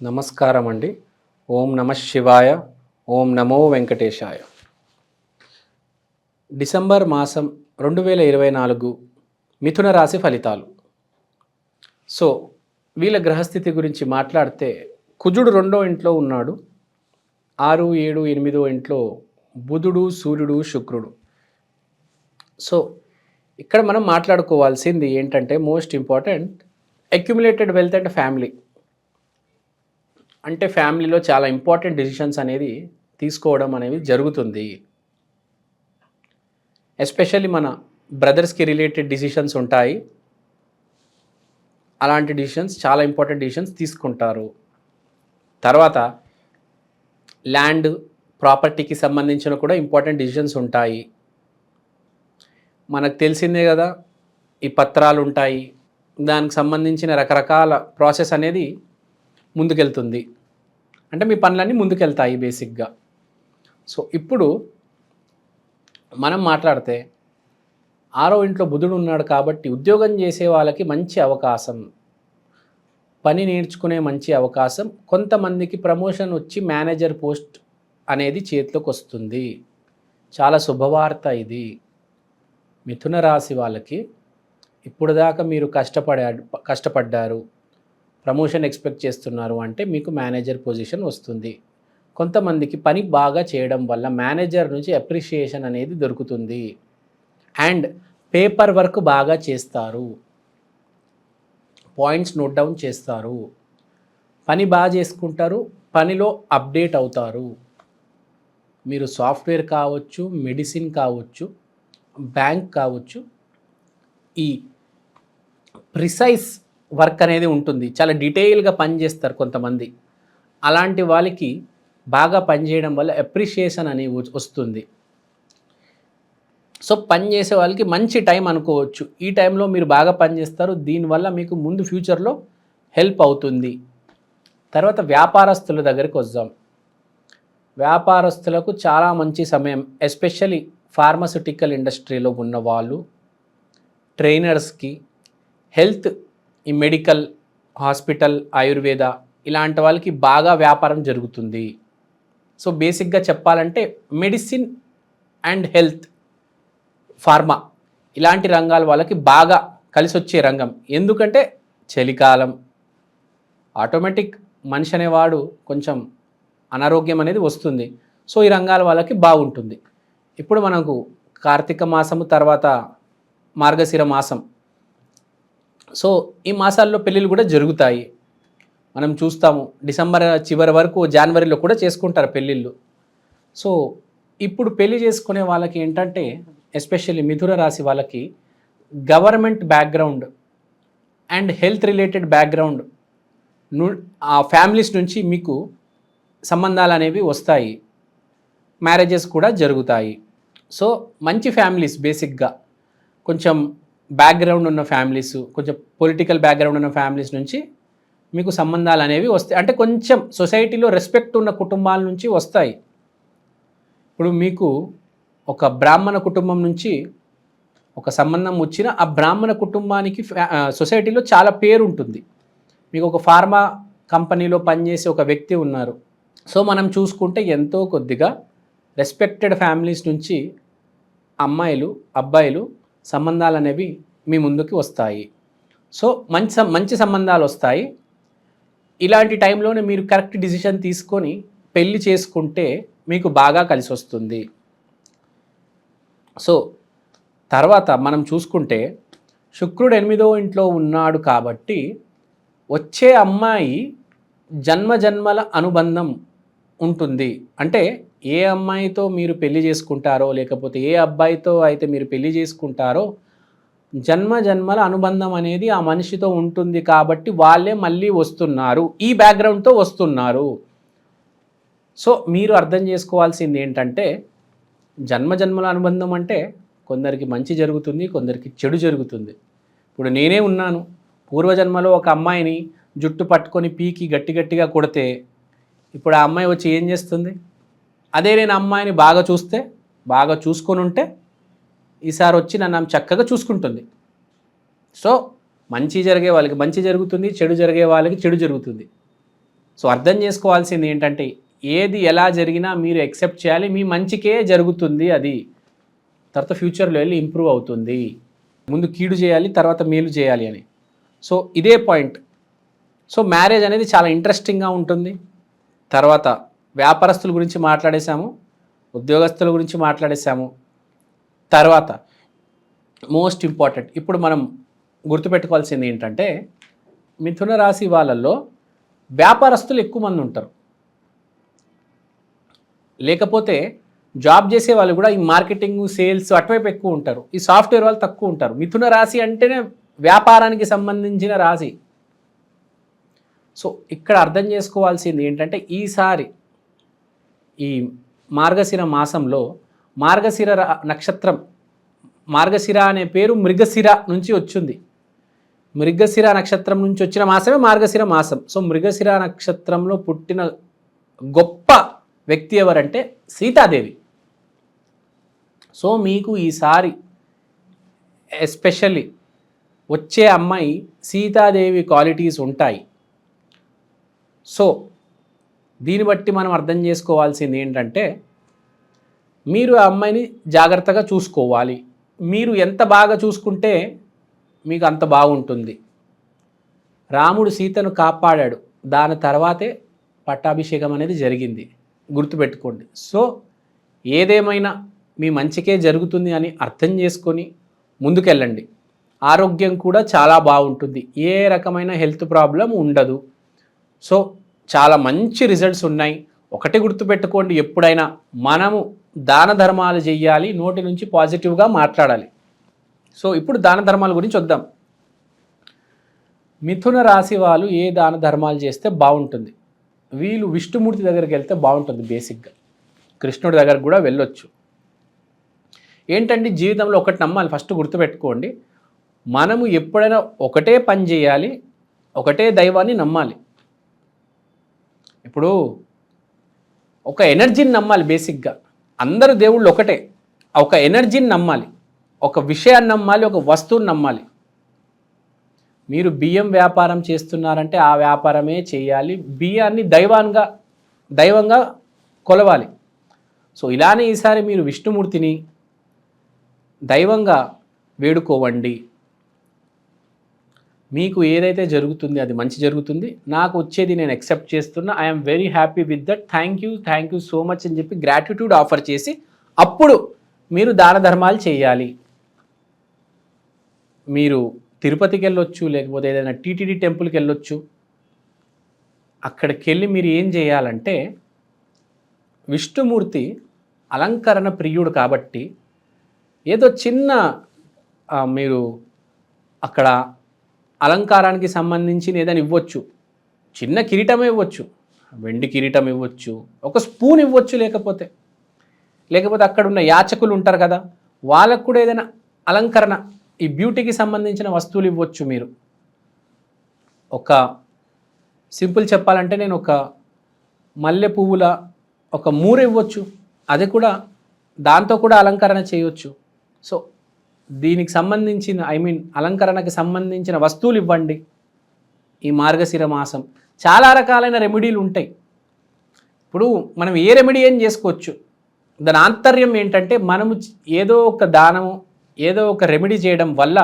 నమస్కారం అండి. ఓం నమ శివాయ. ఓం నమో వెంకటేశాయ. డిసెంబర్ మాసం 2024 మిథున రాశి ఫలితాలు. సో వీళ్ళ గ్రహస్థితి గురించి మాట్లాడితే కుజుడు 2వ ఇంట్లో ఉన్నాడు. 6, 7, 8వ ఇంట్లో బుధుడు, సూర్యుడు, శుక్రుడు. సో ఇక్కడ మనం మాట్లాడుకోవాల్సింది ఏంటంటే most important accumulated wealth and family. అంటే ఫ్యామిలీలో చాలా ఇంపార్టెంట్ డెసిషన్స్ అనేది తీసుకోవడం అనేది జరుగుతుంది. ఎస్పెషల్లీ మన బ్రదర్స్కి రిలేటెడ్ డిసిషన్స్ ఉంటాయి. అలాంటి డిసిషన్స్ చాలా ఇంపార్టెంట్ డిసిషన్స్ తీసుకుంటారు. తర్వాత ల్యాండ్ ప్రాపర్టీకి సంబంధించిన కూడా ఇంపార్టెంట్ డిసిషన్స్ ఉంటాయి. మనకు తెలిసిందే కదా, ఈ పత్రాలు ఉంటాయి, దానికి సంబంధించిన రకరకాల ప్రాసెస్ అనేది ముందుకెళ్తుంది. అంటే మీ పనులన్నీ ముందుకెళ్తాయి బేసిక్గా. సో ఇప్పుడు మనం మాట్లాడితే 6వ ఇంట్లో బుధుడు ఉన్నాడు కాబట్టి ఉద్యోగం చేసే వాళ్ళకి మంచి అవకాశం, పని నేర్చుకునే మంచి అవకాశం, కొంతమందికి ప్రమోషన్ వచ్చి మేనేజర్ పోస్ట్ అనేది చేతిలోకి వస్తుంది. చాలా శుభవార్త ఇది. మిథున రాశి వాళ్ళకి ఇప్పుడు దాకా మీరు కష్టపడ్డారు, ప్రమోషన్ ఎక్స్పెక్ట్ చేస్తున్నారు అంటే మీకు మేనేజర్ పొజిషన్ వస్తుంది. కొంతమందికి పని బాగా చేయడం వల్ల మేనేజర్ నుంచి అప్రిషియేషన్ అనేది దొరుకుతుంది. అండ్ పేపర్ వర్క్ బాగా చేస్తారు, పాయింట్స్ నోట్ డౌన్ చేస్తారు, పని బాగా చేసుకుంటారు, పనిలో అప్డేట్ అవుతారు. మీరు సాఫ్ట్వేర్ కావచ్చు, మెడిసిన్ కావచ్చు, బ్యాంక్ కావచ్చు, ఈ ప్రిసైజ్ వర్క్ అనేది ఉంటుంది. చాలా డీటెయిల్గా పనిచేస్తారు కొంతమంది. అలాంటి వాళ్ళకి బాగా పనిచేయడం వల్ల అప్రిషియేషన్ అనేది వస్తుంది. సో పనిచేసే వాళ్ళకి మంచి టైం అనుకోవచ్చు. ఈ టైంలో మీరు బాగా పనిచేస్తారు, దీనివల్ల మీకు ముందు ఫ్యూచర్లో హెల్ప్ అవుతుంది. తర్వాత వ్యాపారస్తుల దగ్గరికి వద్దాం. వ్యాపారస్తులకు చాలా మంచి సమయం, ఎస్పెషల్లీ ఫార్మస్యూటికల్ ఇండస్ట్రీలో ఉన్న వాళ్ళు, ట్రైనర్స్కి, హెల్త్, ఈ మెడికల్, హాస్పిటల్, ఆయుర్వేద ఇలాంటి వాళ్ళకి బాగా వ్యాపారం జరుగుతుంది. సో బేసిక్గా చెప్పాలంటే మెడిసిన్ అండ్ హెల్త్, ఫార్మా ఇలాంటి రంగాల వాళ్ళకి బాగా కలిసి వచ్చే రంగం. ఎందుకంటే చలికాలం, ఆటోమేటిక్ మనిషి అనేవాడు కొంచెం అనారోగ్యం అనేది వస్తుంది. సో ఈ రంగాల వాళ్ళకి బాగుంటుంది. ఇప్పుడు మనకు కార్తీక మాసము తర్వాత మార్గశిర మాసం. సో ఈ మాసాల్లో పెళ్ళిళ్ళు కూడా జరుగుతాయి. మనం చూస్తాము డిసెంబర్ చివరి వరకు జనవరిలో కూడా చేసుకుంటారు పెళ్ళిళ్ళు. సో ఇప్పుడు పెళ్లి చేసుకునే వాళ్ళకి ఏంటంటే ఎస్పెషల్లీ మిథున రాశి వాళ్ళకి government background and health related background ఆ ఫ్యామిలీస్ నుంచి మీకు సంబంధాలు అనేవి వస్తాయి, మ్యారేజెస్ కూడా జరుగుతాయి. సో మంచి ఫ్యామిలీస్, బేసిక్గా కొంచెం బ్యాక్గ్రౌండ్ ఉన్న ఫ్యామిలీస్, కొంచెం పొలిటికల్ బ్యాక్గ్రౌండ్ ఉన్న ఫ్యామిలీస్ నుంచి మీకు సంబంధాలు అనేవి వస్తాయి. అంటే కొంచెం సొసైటీలో రెస్పెక్ట్ ఉన్న కుటుంబాల నుంచి వస్తాయి. ఇప్పుడు మీకు ఒక బ్రాహ్మణ కుటుంబం నుంచి ఒక సంబంధం వచ్చిన ఆ బ్రాహ్మణ కుటుంబానికి సొసైటీలో చాలా పేరు ఉంటుంది. మీకు ఒక ఫార్మా కంపెనీలో పనిచేసే ఒక వ్యక్తి ఉన్నారు. సో మనం చూసుకుంటే ఎంతో కొద్దిగా రెస్పెక్టెడ్ ఫ్యామిలీస్ నుంచి అమ్మాయిలు, అబ్బాయిలు సంబంధాలు అనేవి మీ ముందుకి వస్తాయి. సో మంచి సంబంధాలు వస్తాయి. ఇలాంటి టైంలోనే మీరు కరెక్ట్ డిసిషన్ తీసుకొని పెళ్లి చేసుకుంటే మీకు బాగా కలిసి వస్తుంది. సో తర్వాత మనం చూసుకుంటే శుక్రుడు 8వ ఇంట్లో ఉన్నాడు కాబట్టి వచ్చే అమ్మాయి జన్మజన్మల అనుబంధం ఉంటుంది. అంటే ఏ అమ్మాయితో మీరు పెళ్లి చేసుకుంటారో, లేకపోతే ఏ అబ్బాయితో అయితే మీరు పెళ్లి చేసుకుంటారో జన్మజన్మల అనుబంధం అనేది ఆ మనిషితో ఉంటుంది కాబట్టి వాళ్ళే మళ్ళీ వస్తున్నారు, ఈ బ్యాక్గ్రౌండ్తో వస్తున్నారు. సో మీరు అర్థం చేసుకోవాల్సింది ఏంటంటే జన్మజన్మల అనుబంధం అంటే కొందరికి మంచి జరుగుతుంది, కొందరికి చెడు జరుగుతుంది. ఇప్పుడు నేనే ఉన్నాను, పూర్వజన్మలో ఒక అమ్మాయిని జుట్టు పట్టుకొని పీకి గట్టిగా కొడితే ఇప్పుడు ఆ అమ్మాయి వచ్చి ఏం చేస్తుంది? అదే నేను అమ్మాయిని బాగా చూసుకొని ఉంటే ఈసారి వచ్చి నన్ను చక్కగా చూసుకుంటుంది. సో మంచి జరిగే వాళ్ళకి మంచి జరుగుతుంది, చెడు జరిగే వాళ్ళకి చెడు జరుగుతుంది. సో అర్థం చేసుకోవాల్సింది ఏంటంటే ఏది ఎలా జరిగినా మీరు యాక్సెప్ట్ చేయాలి, మీ మంచికే జరుగుతుంది అది, తర్వాత ఫ్యూచర్లో వెళ్ళి ఇంప్రూవ్ అవుతుంది. ముందు కీడు చేయాలి, తర్వాత మేలు చేయాలి అని. సో ఇదే పాయింట్. సో మ్యారేజ్ అనేది చాలా ఇంట్రెస్టింగ్గా ఉంటుంది. తర్వాత వ్యాపారస్తుల గురించి మాట్లాడేశాము, ఉద్యోగస్తుల గురించి మాట్లాడేశాము. తర్వాత మోస్ట్ ఇంపార్టెంట్ ఇప్పుడు మనం గుర్తుపెట్టుకోవాల్సింది ఏంటంటే మిథున రాశి వాళ్ళల్లో వ్యాపారస్తులు ఎక్కువ మంది ఉంటారు, లేకపోతే జాబ్ చేసే వాళ్ళు కూడా ఈ మార్కెటింగ్ సేల్స్ అటువైపు ఎక్కువ ఉంటారు, ఈ సాఫ్ట్వేర్ వాళ్ళు తక్కువ ఉంటారు. మిథున రాశి అంటేనే వ్యాపారానికి సంబంధించిన రాశి. సో ఇక్కడ అర్థం చేసుకోవాల్సింది ఏంటంటే ఈసారి ఈ మార్గశిర మాసంలో మార్గశిర నక్షత్రం, మార్గశిర అనే పేరు మృగశిర నుంచి వచ్చింది. మృగశిర నక్షత్రం నుంచి వచ్చిన మాసమే మార్గశిర మాసం. సో మృగశిర నక్షత్రంలో పుట్టిన గొప్ప వ్యక్తి ఎవరంటే సీతాదేవి. సో మీకు ఈసారి ఎస్పెషల్లీ వచ్చే అమ్మాయి సీతాదేవి క్వాలిటీస్ ఉంటాయి. సో దీన్ని బట్టి మనం అర్థం చేసుకోవాల్సింది ఏంటంటే మీరు ఆ అమ్మాయిని జాగ్రత్తగా చూసుకోవాలి. మీరు ఎంత బాగా చూసుకుంటే మీకు అంత బాగుంటుంది. రాముడు సీతను కాపాడాడు, దాని తర్వాతే పట్టాభిషేకం అనేది జరిగింది, గుర్తుపెట్టుకోండి. సో ఏదేమైనా మీ మంచికే జరుగుతుంది అని అర్థం చేసుకొని ముందుకెళ్ళండి. ఆరోగ్యం కూడా చాలా బాగుంటుంది, ఏ రకమైన హెల్త్ ప్రాబ్లం ఉండదు. సో చాలా మంచి రిజల్ట్స్ ఉన్నాయి. ఒకటి గుర్తుపెట్టుకోండి, ఎప్పుడైనా మనము దాన ధర్మాలు చేయాలి, నోటి నుంచి పాజిటివ్గా మాట్లాడాలి. సో ఇప్పుడు దాన ధర్మాల గురించి వద్దాం. మిథున రాశి వాళ్ళు ఏ దాన ధర్మాలు చేస్తే బాగుంటుంది? వీళ్ళు విష్ణుమూర్తి దగ్గరికి వెళ్తే బాగుంటుంది. బేసిక్గా కృష్ణుడి దగ్గరకు కూడా వెళ్ళొచ్చు. ఏంటంటే జీవితంలో ఒకటి నమ్మాలి, ఫస్ట్ గుర్తుపెట్టుకోండి. మనము ఎప్పుడైనా ఒకటే పని చేయాలి, ఒకటే దైవాన్ని నమ్మాలి. ఇప్పుడు ఒక ఎనర్జీని నమ్మాలి. బేసిక్గా అందరూ దేవుళ్ళు ఒకటే, ఒక ఎనర్జీని నమ్మాలి, ఒక విషయాన్ని నమ్మాలి, ఒక వస్తువుని నమ్మాలి. మీరు బియ్యం వ్యాపారం చేస్తున్నారంటే ఆ వ్యాపారమే చేయాలి, బియ్యాన్ని దైవంగా కొలవాలి. సో ఇలానే ఈసారి మీరు విష్ణుమూర్తిని దైవంగా వేడుకోవండి. మీకు ఏదైతే జరుగుతుంది అది మంచి జరుగుతుంది. నాకు వచ్చేది నేను యాక్సెప్ట్ చేస్తున్నా, I'm very happy with that, thank you so much అని చెప్పి గ్రాటిట్యూడ్ ఆఫర్ చేసి అప్పుడు మీరు దాన ధర్మాలు చేయాలి. మీరు తిరుపతికి వెళ్ళొచ్చు, లేకపోతే ఏదైనా టీటీడీ టెంపుల్కి వెళ్ళొచ్చు. అక్కడికి వెళ్ళి మీరు ఏం చేయాలంటే విష్ణుమూర్తి అలంకరణ ప్రియుడు కాబట్టి ఏదో చిన్న మీరు అక్కడ అలంకారానికి సంబంధించిన ఏదైనా ఇవ్వచ్చు. చిన్న కిరీటం ఇవ్వచ్చు, వెండి కిరీటం ఇవ్వచ్చు, ఒక స్పూన్ ఇవ్వచ్చు, లేకపోతే అక్కడ ఉన్న యాచకులు ఉంటారు కదా, వాళ్ళకు కూడా ఏదైనా అలంకరణ ఈ బ్యూటీకి సంబంధించిన వస్తువులు ఇవ్వచ్చు. మీరు ఒక సింపుల్ చెప్పాలంటే నేను ఒక మల్లె పువ్వుల ఒక మూర ఇవ్వచ్చు, అది కూడా దాంతో కూడా అలంకరణ చేయవచ్చు. సో దీనికి సంబంధించిన అలంకరణకి సంబంధించిన వస్తువులు ఇవ్వండి. ఈ మార్గశిర మాసం చాలా రకాలైన రెమెడీలు ఉంటాయి. ఇప్పుడు మనం ఏ రెమెడీ ఏం చేసుకోవచ్చు, దాని ఆంతర్యం ఏంటంటే మనము ఏదో ఒక దానము, ఏదో ఒక రెమెడీ చేయడం వల్ల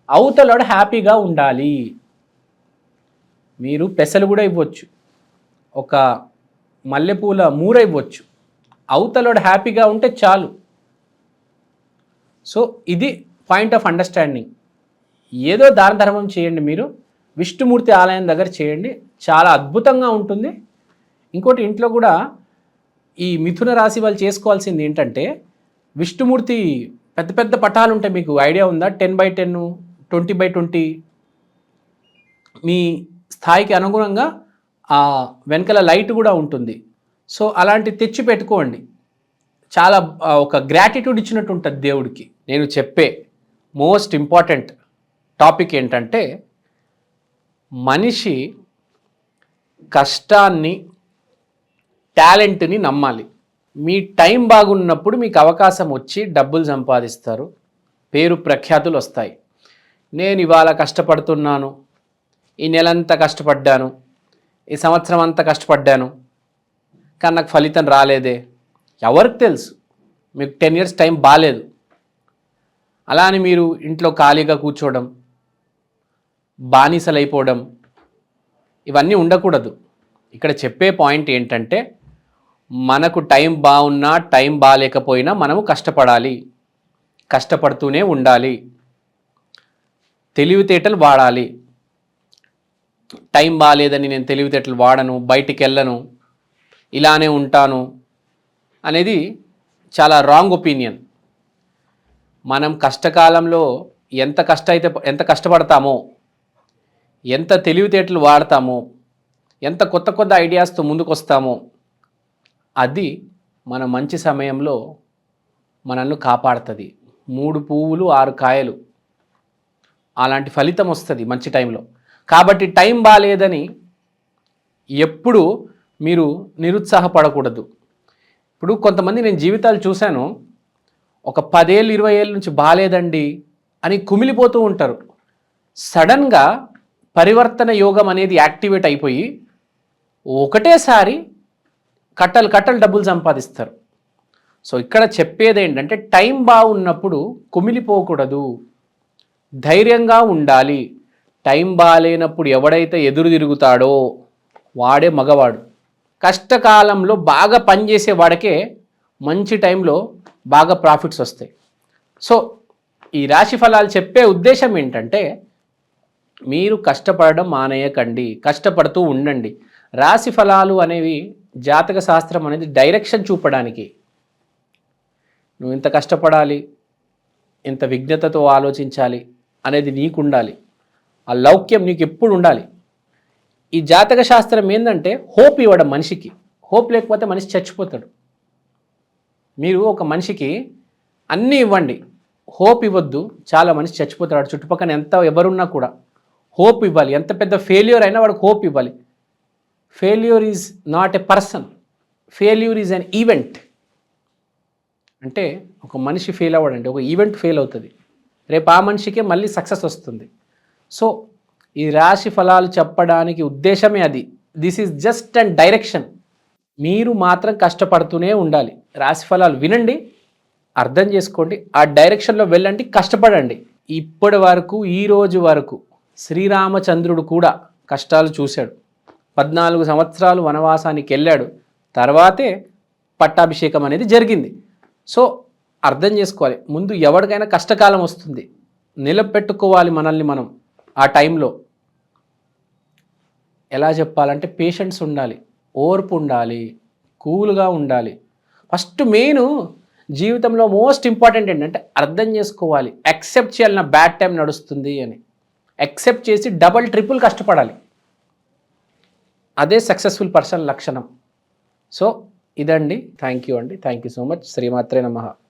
అవతలడు హ్యాపీగా ఉండాలి. మీరు పెసలు కూడా ఇవ్వచ్చు, ఒక మల్లెపూల మూర ఇవ్వచ్చు, అవతలడు హ్యాపీగా ఉంటే చాలు. సో ఇది పాయింట్ ఆఫ్ అండర్స్టాండింగ్. ఏదో దాన ధర్మం చేయండి, మీరు విష్ణుమూర్తి ఆలయం దగ్గర చేయండి, చాలా అద్భుతంగా ఉంటుంది. ఇంకోటి ఇంట్లో కూడా ఈ మిథున రాశి వాళ్ళు చేసుకోవాల్సింది ఏంటంటే విష్ణుమూర్తి పెద్ద పెద్ద పటాలు ఉంటాయి, మీకు ఐడియా ఉందా? 10x10, 20x20. మీ స్థాయికి అనుగుణంగా ఆ వెనకాల లైట్ కూడా ఉంటుంది. సో అలాంటి తెచ్చి పెట్టుకోండి, చాలా ఒక గ్రాటిట్యూడ్ ఇచ్చినట్టు ఉంటుంది దేవుడికి. నేను చెప్పే మోస్ట్ ఇంపార్టెంట్ టాపిక్ ఏంటంటే మనిషి కష్టాన్ని, టాలెంట్ని నమ్మాలి. మీ టైం బాగున్నప్పుడు మీకు అవకాశం వచ్చి డబ్బులు సంపాదిస్తారు, పేరు ప్రఖ్యాతులు వస్తాయి. నేను ఇవాళ కష్టపడుతున్నాను, ఈ నెలంతా కష్టపడ్డాను, ఈ సంవత్సరం అంతా కష్టపడ్డాను కానీ నాకు ఫలితం రాలేదే. ఎవరికి తెలుసు? మీకు 10 years టైం బాగాలేదు. అలా అని మీరు ఇంట్లో ఖాళీగా కూర్చోవడం, బానిసలైపోవడం ఇవన్నీ ఉండకూడదు. ఇక్కడ చెప్పే పాయింట్ ఏంటంటే మనకు టైం బాగున్నా టైం బాగాలేకపోయినా మనము కష్టపడాలి, కష్టపడుతూనే ఉండాలి, తెలివితేటలు వాడాలి. టైం బాగాలేదని నేను తెలివితేటలు వాడను, బయటికి వెళ్ళను, ఇలానే ఉంటాను అనేది చాలా రాంగ్ ఒపీనియన్. మనం కష్టకాలంలో ఎంత కష్టపడతామో, ఎంత తెలివితేటలు వాడతామో, ఎంత కొత్త కొత్త ఐడియాస్తో ముందుకు వస్తామో అది మన మంచి సమయంలో మనల్ని కాపాడుతుంది. 3 పువ్వులు 6 కాయలు అలాంటి ఫలితం వస్తుంది మంచి టైంలో. కాబట్టి టైం బాగాలేదని ఎప్పుడు మీరు నిరుత్సాహపడకూడదు. ఇప్పుడు కొంతమంది నేను జీవితాలు చూశాను, ఒక 10 ఏళ్ళు 20 ఏళ్ళ నుంచి బాగాలేదండి అని కుమిలిపోతూ ఉంటారు. సడన్గా పరివర్తన యోగం అనేది యాక్టివేట్ అయిపోయి ఒకటేసారి కట్టలు డబ్బులు సంపాదిస్తారు. సో ఇక్కడ చెప్పేది ఏంటంటే టైం బాగున్నప్పుడు కుమిలిపోకూడదు, ధైర్యంగా ఉండాలి. టైం బాగాలేనప్పుడు ఎవడైతే ఎదురు తిరుగుతాడో వాడే మగవాడు. కష్టకాలంలో బాగా పనిచేసే వాడికే మంచి టైంలో బాగా ప్రాఫిట్స్ వస్తాయి. సో ఈ రాశి ఫలాలు చెప్పే ఉద్దేశం ఏంటంటే మీరు కష్టపడడం మానేయకండి, కష్టపడుతూ ఉండండి. రాశి ఫలాలు అనేవి జాతక శాస్త్రం అనేది డైరెక్షన్ చూపడానికి. నువ్వు ఇంత కష్టపడాలి, ఇంత విజ్ఞతతో ఆలోచించాలి అనేది నీకు ఉండాలి. ఆ లౌక్యం నీకు ఎప్పుడు ఉండాలి. ఈ జాతక శాస్త్రం ఏంటంటే హోప్ ఇవ్వడం మనిషికి. హోప్ లేకపోతే మనిషి చచ్చిపోతాడు. మీరు ఒక మనిషికి అన్నీ ఇవ్వండి, హోప్ ఇవ్వద్దు, చాలా మనిషి చచ్చిపోతాడు. చుట్టుపక్కల ఎవరున్నా కూడా హోప్ ఇవ్వాలి. ఎంత పెద్ద ఫెయిల్యూర్ అయినా వాడికి హోప్ ఇవ్వాలి. Failure is not a person, failure is an event. అంటే ఒక మనిషి ఫెయిల్ అవ్వడండి, ఒక ఈవెంట్ ఫెయిల్ అవుతుంది, రేపు ఆ మనిషికే మళ్ళీ సక్సెస్ వస్తుంది. సో ఈ రాశి ఫలాలు చెప్పడానికి ఉద్దేశమే అది. This is just and direction. మీరు మాత్రం కష్టపడుతూనే ఉండాలి. రాశి ఫలాలు వినండి, అర్థం చేసుకోండి, ఆ డైరెక్షన్లో వెళ్ళండి, కష్టపడండి. ఇప్పటి వరకు ఈ రోజు వరకు శ్రీరామచంద్రుడు కూడా కష్టాలు చూశాడు. 14 సంవత్సరాలు వనవాసానికి వెళ్ళాడు, తర్వాతే పట్టాభిషేకం అనేది జరిగింది. సో అర్థం చేసుకోవాలి, ముందు ఎవరికైనా కష్టకాలం వస్తుంది, నిలబెట్టుకోవాలి మనల్ని మనం. ఆ టైంలో ఎలా చెప్పాలంటే పేషెన్స్ ఉండాలి, ఓర్పు ఉండాలి, కూల్గా ఉండాలి. ఫస్ట్ మెయిన్ జీవితంలో మోస్ట్ ఇంపార్టెంట్ ఏంటంటే అర్థం చేసుకోవాలి, యాక్సెప్ట్ చేయాలి. నా బ్యాడ్ టైం నడుస్తుంది అని యాక్సెప్ట్ చేసి డబల్ ట్రిపుల్ కష్టపడాలి. అదే సక్సెస్ఫుల్ పర్సన్ లక్షణం. సో ఇదండి. థ్యాంక్ యూ అండి, థ్యాంక్ యూ సో మచ్. శ్రీమాత్రే నమః.